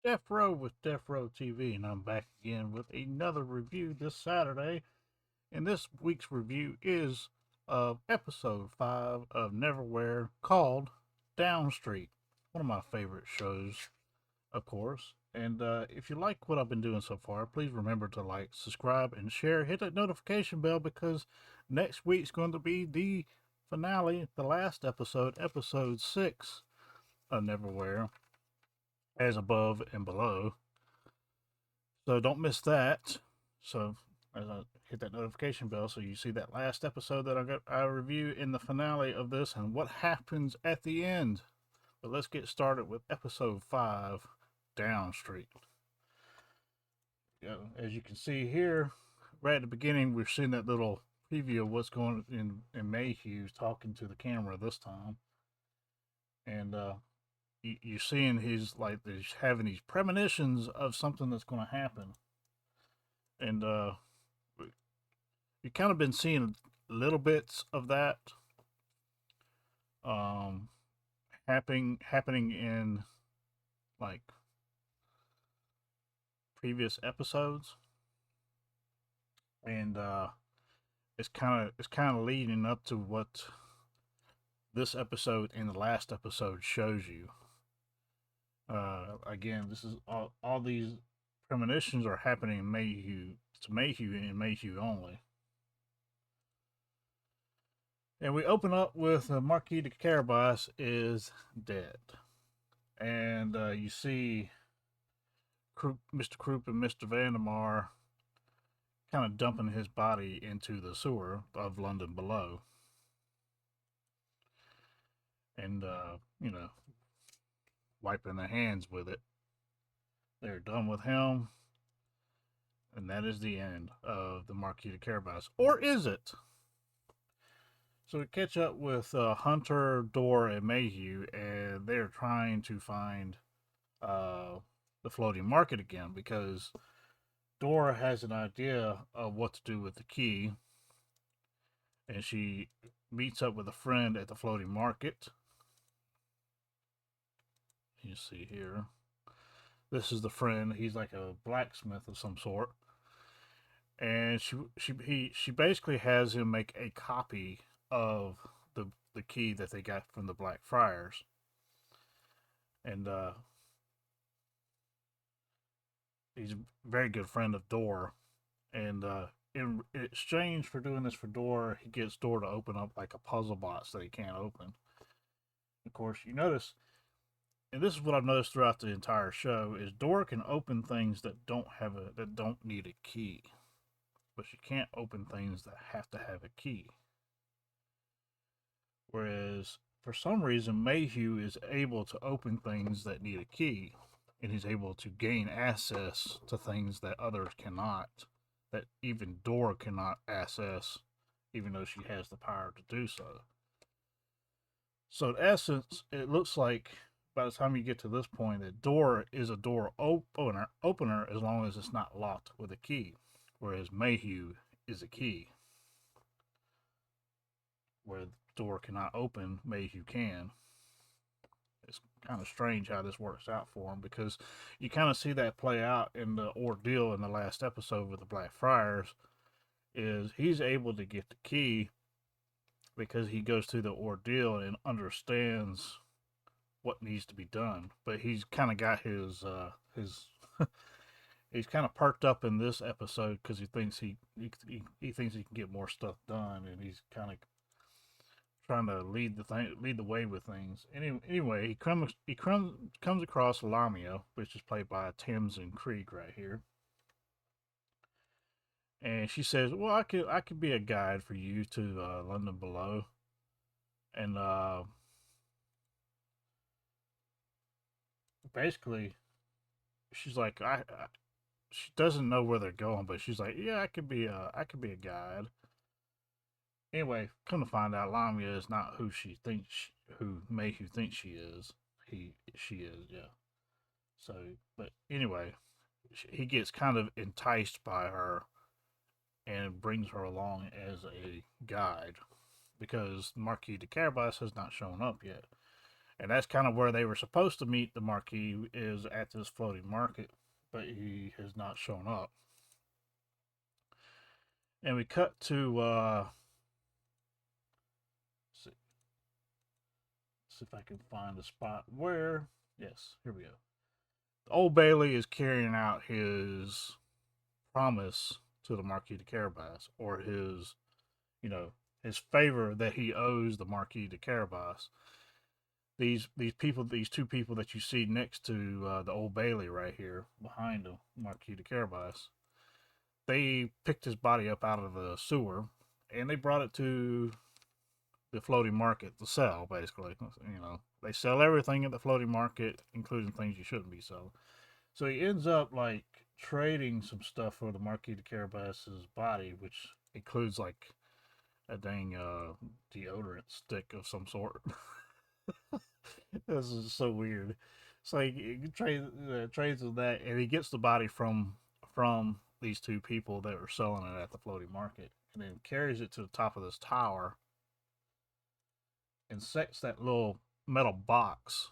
Deafrowe with Deafrowe TV, and I'm back again with another review this Saturday. And this week's review is of episode 5 of Neverwhere called Down Street. One of my favorite shows, of course. And if you like what I've been doing so far, please remember to like, subscribe, and share. Hit that notification bell because next week's going to be the finale, the last episode, episode 6 of Neverwhere, as above and below. So don't miss that. So as I hit that notification bell, so you see that last episode that I review in the finale of this and what happens at the end. But let's get started with episode 5, Down Street. As you can see here, right at the beginning, we're seeing that little preview of what's going in Mayhew talking to the camera this time, and you're seeing he's like he's having these premonitions of something that's going to happen, and you've kind of been seeing little bits of that um, happening in like previous episodes, and it's kind of leading up to what this episode and the last episode shows you. Again, this is all these premonitions are happening in Mayhew. It's Mayhew and Mayhew only. And we open up with Marquis de Carabas is dead. And you see Mr. Croup and Mr. Vandemar kind of dumping his body into the sewer of London below. And, wiping their hands with it. They're done with him. And that is the end of the Marquis de Carabas. Or is it? So we catch up with Hunter, Dorr, and Mayhew, and they're trying to find uh, the floating market again because Dora has an idea of what to do with the key, and she meets up with a friend at the floating market. You see here, this is the friend. He's like a blacksmith of some sort, and she basically has him make a copy of the key that they got from the Black Friars, and he's a very good friend of Dora, and in exchange for doing this for Dora, he gets Dora to open up like a puzzle box that he can't open. Of course, you notice, and this is what I've noticed throughout the entire show, is Dora can open things that don't need a key, but she can't open things that have to have a key. Whereas for some reason Mayhew is able to open things that need a key, and he's able to gain access to things that others cannot, that even Dora cannot access, even though she has the power to do so. So in essence, it looks like by the time you get to this point, that door is a door opener as long as it's not locked with a key, whereas Mayhew is a key. Where the door cannot open, Mayhew can. It's kind of strange how this works out for him because you kind of see that play out in the ordeal in the last episode with the Black Friars. Is he's able to get the key because he goes through the ordeal and understands what needs to be done. But he's kind of got his he's kind of perked up in this episode because he thinks he thinks he can get more stuff done, and he's kind of trying to lead the way with things. Anyway, he comes across Lamia, which is played by Tamsin Krieg right here, and she says, "Well, I could be a guide for you to London below," and basically she's like, she doesn't know where they're going, but she's like, "Yeah, I could be a guide." Anyway, come to find out, Lamia is not who Mayhew thinks she is. She is, yeah. So, but anyway, he gets kind of enticed by her and brings her along as a guide because Marquis de Carabas has not shown up yet. And that's kind of where they were supposed to meet the Marquis, is at this floating market, but he has not shown up. And we cut to see, see if I can find a spot where, yes, here we go. The Old Bailey is carrying out his promise to the Marquis de Carabas, or his, you know, his favor that he owes the Marquis de Carabas. These people, these two people that you see next to the Old Bailey right here behind the Marquis de Carabas, they picked his body up out of the sewer and they brought it to the floating market to sell. Basically, they sell everything at the floating market, including things you shouldn't be selling. So he ends up like trading some stuff for the Marquis de Carabas's body, which includes like a dang deodorant stick of some sort. This is so weird. So he trades with that, and he gets the body from these two people that were selling it at the floating market, and then carries it to the top of this tower, and sets that little metal box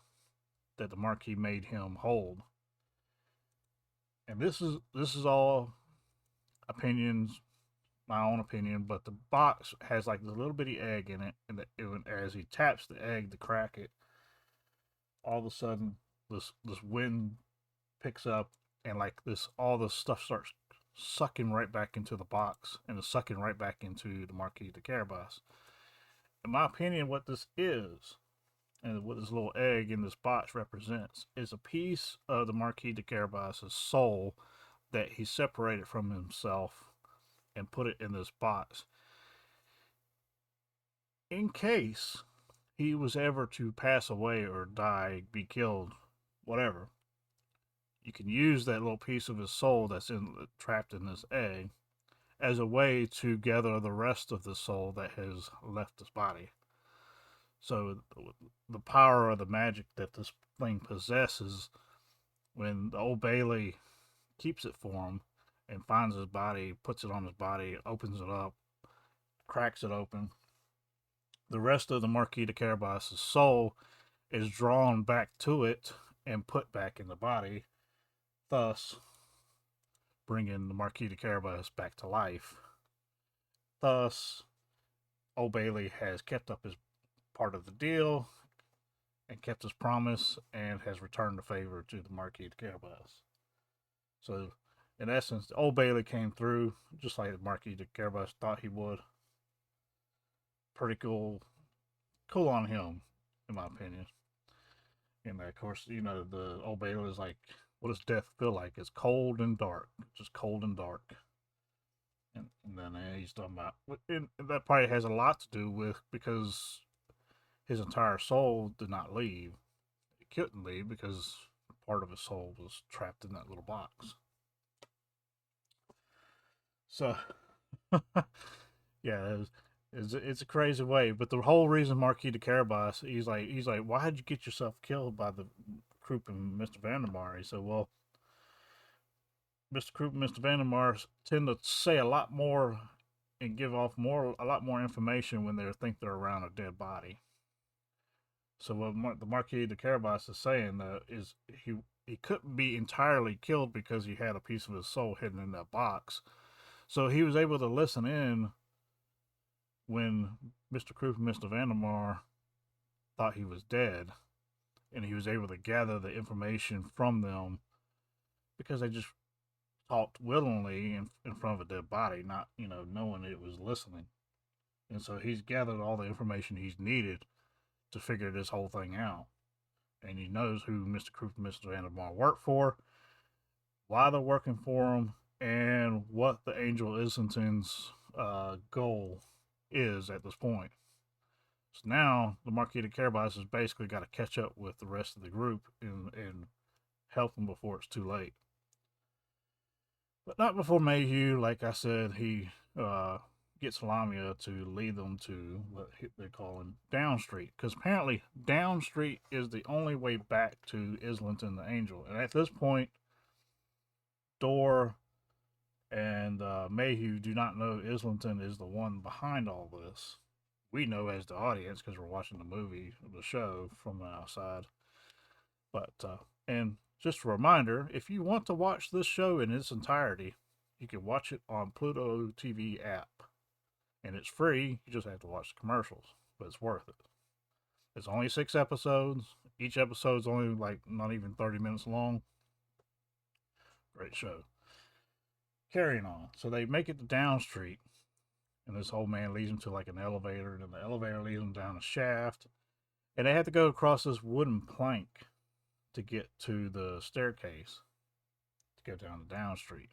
that the Marquis made him hold. And this is all opinions, my own opinion, but the box has like this little bitty egg in it, and as he taps the egg to crack it, all of a sudden this wind picks up, and like this all this stuff starts sucking right back into the box, and it's sucking right back into the Marquis de Carabas. In my opinion, what this is, and what this little egg in this box represents, is a piece of the Marquis de Carabas's soul that he separated from himself and put it in this box. In case he was ever to pass away or die, be killed, whatever, you can use that little piece of his soul that's trapped in this egg as a way to gather the rest of the soul that has left his body. So the power of the magic that this thing possesses, when the Old Bailey keeps it for him and finds his body, puts it on his body, opens it up, cracks it open, the rest of the Marquis de Carabas's soul is drawn back to it and put back in the body, thus bringing the Marquis de Carabas back to life. Thus, Old Bailey has kept up his part of the deal and kept his promise and has returned the favor to the Marquis de Carabas. So, in essence, the Old Bailey came through just like the Marquis de Carabas thought he would. Pretty cool on him, in my opinion. And of course, the Old Bailey is like, what does death feel like? It's cold and dark, just cold and dark. And then he's talking about, and that probably has a lot to do with because his entire soul did not leave. It couldn't leave because part of his soul was trapped in that little box. So, yeah, it's a crazy way. But the whole reason Marquis de Carabas, he's like, why did you get yourself killed by the Croup and Mr. Vandermar? He said, well, Mr. Croup and Mr. Vandermar tend to say a lot more and give off a lot more information when they think they're around a dead body. So what the Marquis de Carabas is saying is he couldn't be entirely killed because he had a piece of his soul hidden in that box. So he was able to listen in when Mr. Croup and Mr. Vandermar thought he was dead, and he was able to gather the information from them because they just talked willingly in front of a dead body, not knowing it was listening. And so he's gathered all the information he's needed to figure this whole thing out. And he knows who Mr. Croup and Mr. Vandermar work for, why they're working for him, and what the Angel Islington's goal is at this point. So now the Marquis de Carabas has basically got to catch up with the rest of the group and help them before it's too late. But not before Mayhew, like I said, he gets Lamia to lead them to what they call him Down Street. Because apparently Down Street is the only way back to Islington the Angel. And at this point, Dor and Mayhew do not know Islington is the one behind all this. we know as the audience because we're watching the movie, the show from the outside. But and just a reminder, if you want to watch this show in its entirety, you can watch it on Pluto TV app, and it's free. You just have to watch the commercials, but it's worth it. It's only 6 episodes. Each episode's only like not even 30 minutes long. Great show. Carrying on. So they make it to Down Street, and this old man leads them to like an elevator, and then the elevator leads them down a shaft, and they have to go across this wooden plank to get to the staircase to go down to Down Street.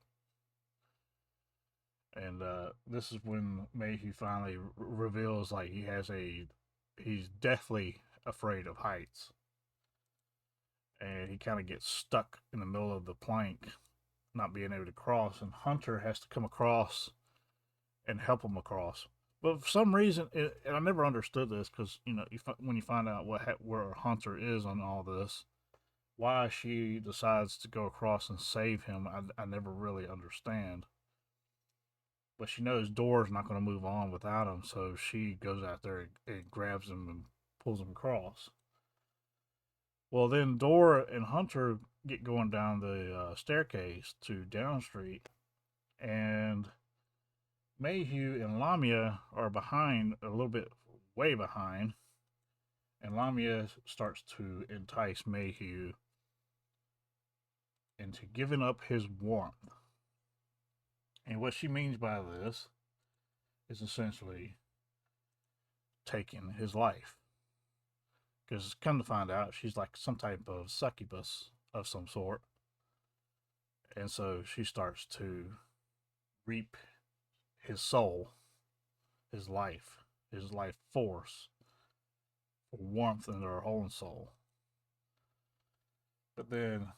And this is when Mayhew finally reveals like he's deathly afraid of heights, and he kind of gets stuck in the middle of the plank, not being able to cross, and Hunter has to come across and help him across. But for some reason, and I never understood this because when you find out where Hunter is on all this, why she decides to go across and save him, I never really understand. But she knows Dora's not going to move on without him, so she goes out there and grabs him and pulls him across. Well, then Dora and Hunter get going down the staircase to Down Street, and Mayhew and Lamia are behind, a little bit way behind, and Lamia starts to entice Mayhew into giving up his warmth. And what she means by this is essentially taking his life. Because come to find out, she's like some type of succubus of some sort. And so she starts to reap his soul, his life force, for warmth into her own soul. But then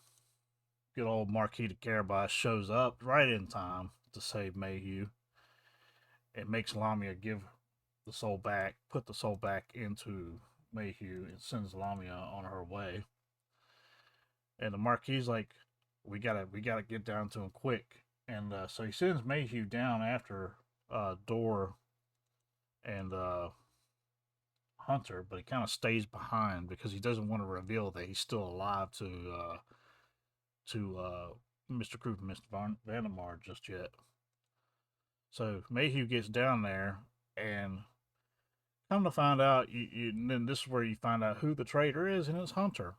good old Marquis de Carabas shows up right in time to save Mayhew. It makes Lamia give the soul back, put the soul back into Mayhew, and sends Lamia on her way. And the Marquis like, we gotta get down to him quick. And so he sends Mayhew down after Dor and Hunter, but he kind of stays behind because he doesn't want to reveal that he's still alive to Mr. Krupp and Mr. Vandermar just yet. So Mayhew gets down there, and come to find out, and then this is where you find out who the traitor is, and it's Hunter.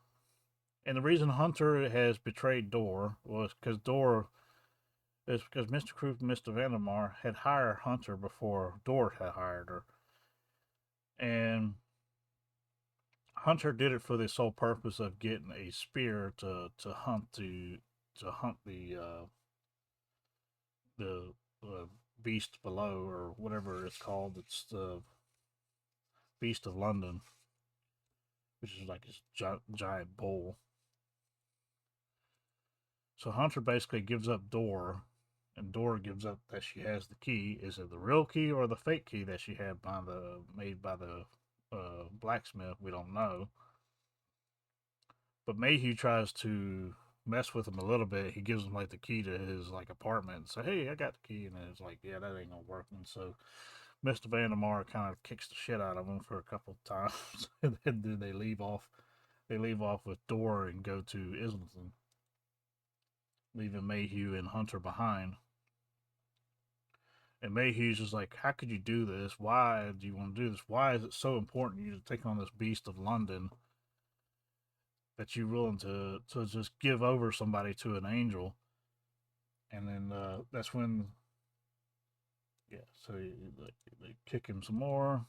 And the reason Hunter has betrayed Dor was because Mr. Krupp and Mr. Vandermar had hired Hunter before Dor had hired her. And Hunter did it for the sole purpose of getting a spear to hunt the beast below, or whatever it's called. It's the Beast of London, which is like this giant bull. So Hunter basically gives up Dor, and Dor gives up that she has the key. Is it the real key or the fake key that she had made by the blacksmith? We don't know. But Mayhew tries to mess with him a little bit. He gives him like the key to his like apartment and say, "Hey, I got the key," and it's like, "Yeah, that ain't gonna work." And so Mr. Vandermar kind of kicks the shit out of him for a couple of times, and then they leave off. They leave off with Dor and go to Islington, leaving Mayhew and Hunter behind. And Mayhew's just like, "How could you do this? Why do you want to do this? Why is it so important to you to take on this beast of London that you're willing to just give over somebody to an angel?" And then that's when, yeah, so they kick him some more,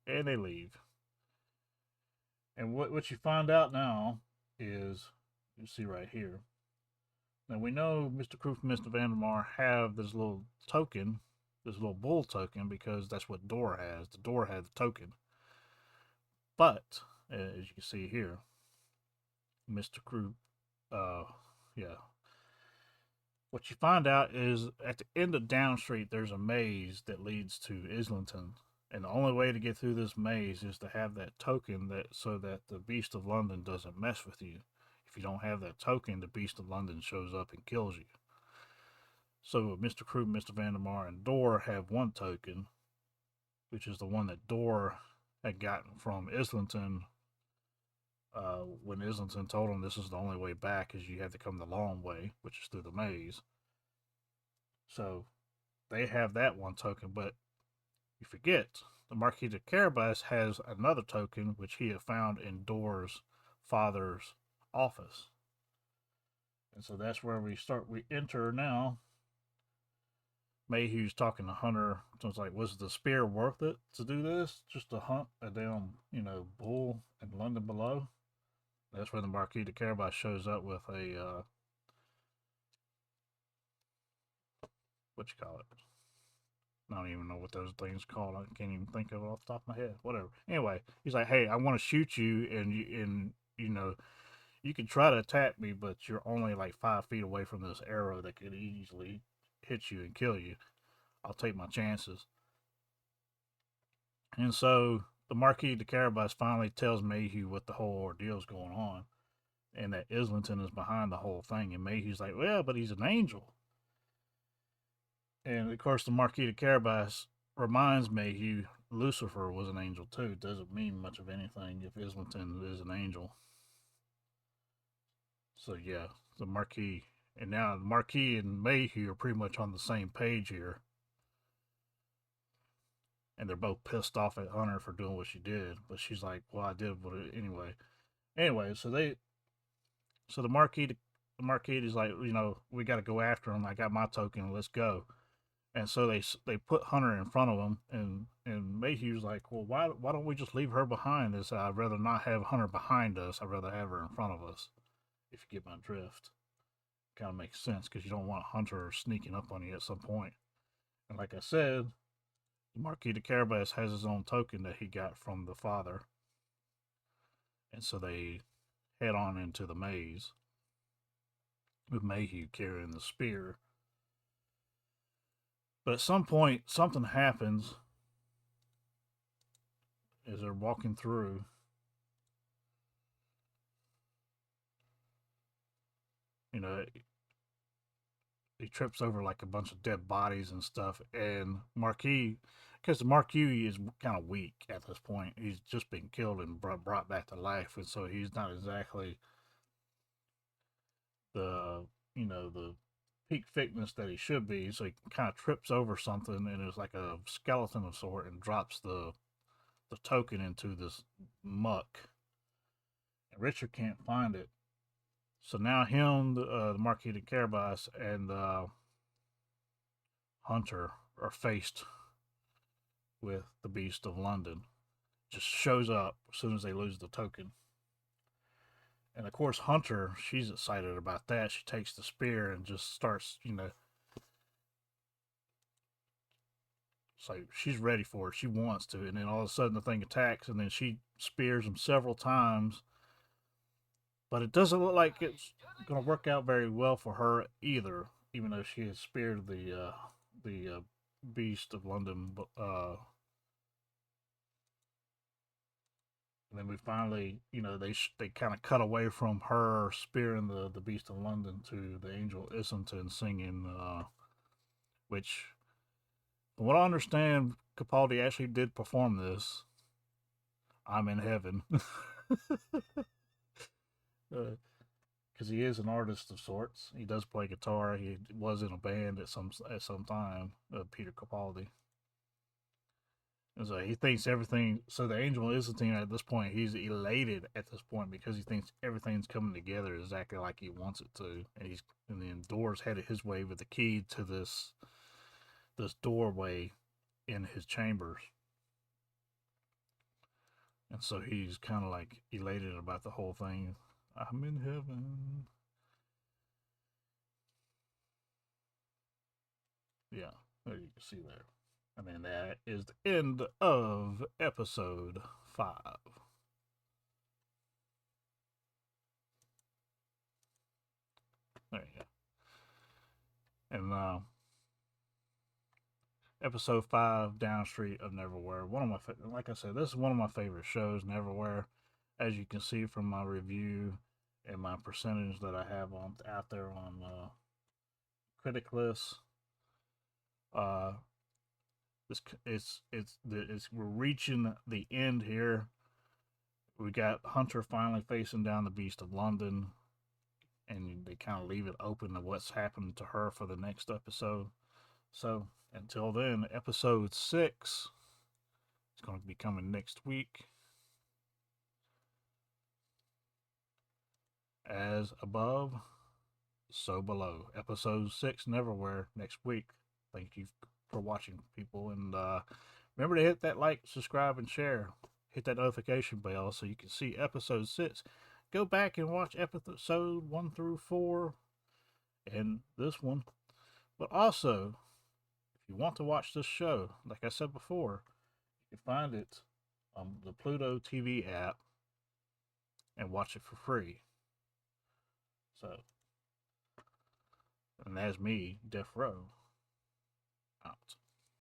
and they leave. And what you find out now is, you see right here. Now we know Mr. Krupp and Mr. Vandermar have this little token, this little bull token, because that's what Dor has. The Dor had the token. But as you can see here, Mr. Krupp, yeah. What you find out is at the end of Down Street, there's a maze that leads to Islington, and the only way to get through this maze is to have that token, so that the Beast of London doesn't mess with you. If you don't have that token, the Beast of London shows up and kills you. So Mr. Krupp, Mr. Vandermar, and Dor have one token, which is the one that Dora had gotten from Islington. When Islington told him this is the only way back, is you have to come the long way, which is through the maze. So they have that one token, but you forget the Marquis de Carabas has another token which he had found in Dora's father's office. And so that's where we enter now. Mayhew's talking to Hunter. So it's like, was the spear worth it to do this? Just to hunt a damn, bull in London below? That's where the Marquis de Carabas shows up with a, what you call it? I don't even know what those things called. I can't even think of it off the top of my head. Whatever. Anyway, he's like, hey, I want to shoot you, and you can try to attack me, but you're only like 5 feet away from this arrow that could easily hit you and kill you. I'll take my chances. And so the Marquis de Carabas finally tells Mayhew what the whole ordeal's going on, and that Islington is behind the whole thing. And Mayhew's like, well, but he's an angel. And of course, the Marquis de Carabas reminds Mayhew Lucifer was an angel too. Doesn't mean much of anything if Islington is an angel. So yeah, the Marquis and now the Marquis and Mayhew are pretty much on the same page here. And they're both pissed off at Hunter for doing what she did. But she's like, well, I did what anyway. Anyway, so the Marquis is like, we got to go after him. I got my token. Let's go. And so they put Hunter in front of him, and Mayhew's like, well, why don't we just leave her behind? This I'd rather not have Hunter behind us. I'd rather have her in front of us. If you get my drift, kind of makes sense because you don't want Hunter sneaking up on you at some point. And like I said, the Marquis de Carabas has his own token that he got from the father, and so they head on into the maze with Mayhew carrying the spear. But at some point, something happens as they're walking through. You know, he trips over like a bunch of dead bodies and stuff. And Marquis, because the Marquis is kind of weak at this point, he's just been killed and brought back to life, and so he's not exactly the the peak fitness that he should be. So he kind of trips over something, and it's like a skeleton of sort, and drops the token into this muck. And Richard can't find it. So now him, the Marquis de Carabas, and Hunter are faced with the Beast of London. Just shows up as soon as they lose the token. And of course, Hunter, she's excited about that. She takes the spear and just starts, so she's ready for it. She wants to. And then all of a sudden, the thing attacks, and then she spears him several times. But it doesn't look like it's going to work out very well for her either, even though she has speared the Beast of London. And then we finally, they kind of cut away from her spearing the Beast of London to the angel Islington singing, which, from what I understand, Capaldi actually did perform this. I'm in heaven. Because he is an artist of sorts. He does play guitar. He was in a band at some time. Peter Capaldi. And so he thinks everything. So the angel Islington at this point, he's elated at this point because he thinks everything's coming together exactly like he wants it to, and then Door's headed his way with the key to this doorway in his chambers, and so he's kind of like elated about the whole thing. I'm in heaven. Yeah, there you can see there. And then that is the end of episode 5. There you go. And episode 5, Down Street of Neverwhere. Like I said, this is one of my favorite shows, Neverwhere. As you can see from my review and my percentage that I have on out there on critic lists, uh, we're reaching the end here. We got Hunter finally facing down the Beast of London, and they kind of leave it open to what's happened to her for the next episode. So until then, episode 6 is going to be coming next week. As above, so below. Episode 6, Neverwhere, next week. Thank you for watching, people. And remember to hit that like, subscribe, and share. Hit that notification bell so you can see episode 6. Go back and watch episode 1 through 4 and this one. But also, if you want to watch this show, like I said before, you can find it on the Pluto TV app and watch it for free. So, and that's me, Deafrowe, out.